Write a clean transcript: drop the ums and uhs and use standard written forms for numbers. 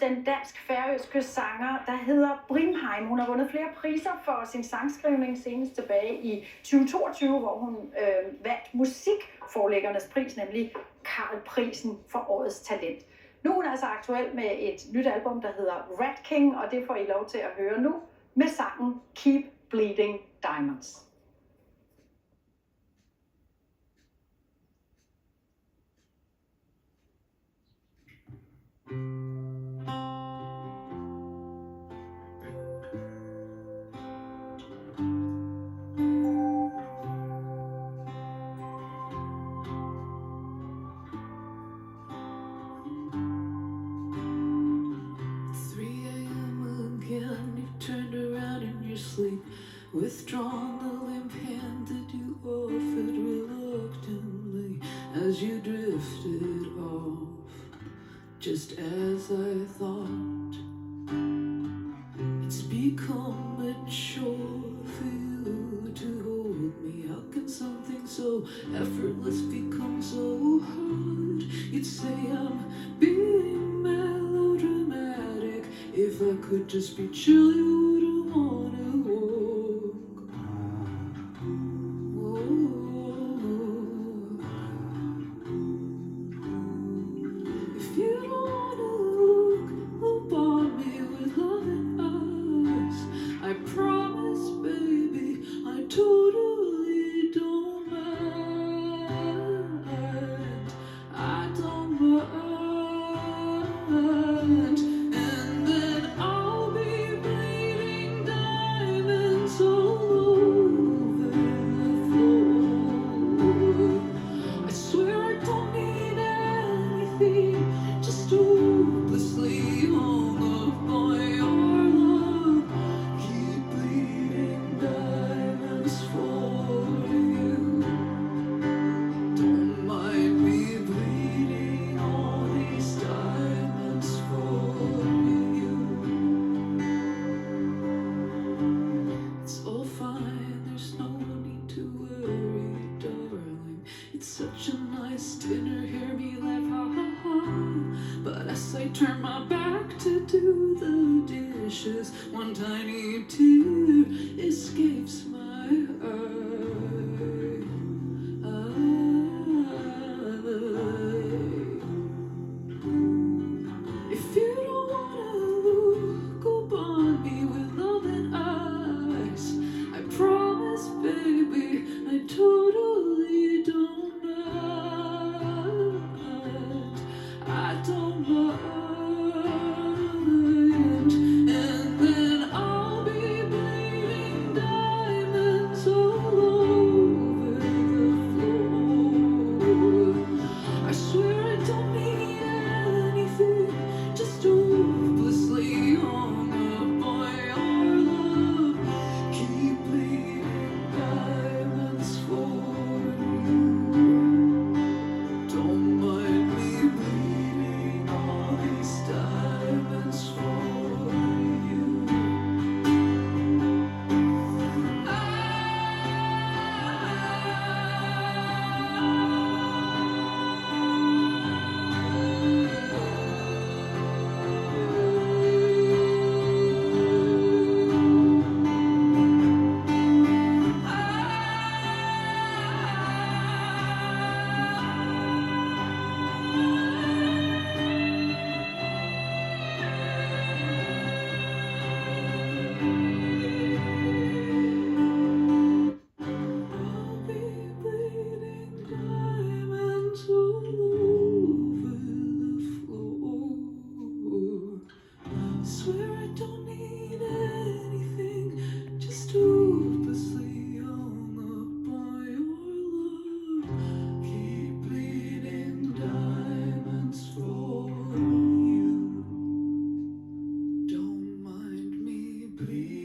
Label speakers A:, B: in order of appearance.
A: Den dansk-færøske sanger, der hedder Brimheim. Hun har vundet flere priser for sin sangskrivning, senest tilbage i 2022, hvor hun vandt musikforlæggernes pris, nemlig Carl-prisen for årets talent. Nu er hun altså aktuel med et nyt album, der hedder RATKING, og det får I lov til at høre nu med sangen Keep Bleeding Diamonds.
B: Turned around in your sleep, withdrawn the limp hand that you offered reluctantly as you drifted off, just as I thought. It's become a chore for you to hold me. How can something so effortless become so hard? You'd say I'm being melodramatic. If I could just be chill, you wouldn't wanna walk. If you don't wanna look upon me with loving eyes, I promise, baby, I totally don't mind. I don't mind. Such a nice dinner, hear me laugh, ha ha ha. But as I turn my back to do the dishes, one tiny tear escapes my eye. If you don't wanna look upon me with loving eyes, I promise, baby, I totally don't. I don't mind, and then I'll be bleeding diamonds all over the floor. I swear I don't need anything, just hopelessly hung up on your love. Keep bleeding diamonds for you. Don't mind me bleeding all these diamonds for you. Swear I don't need anything, just hopelessly hung up on your love. Keep bleeding diamonds for you. Don't mind me bleeding.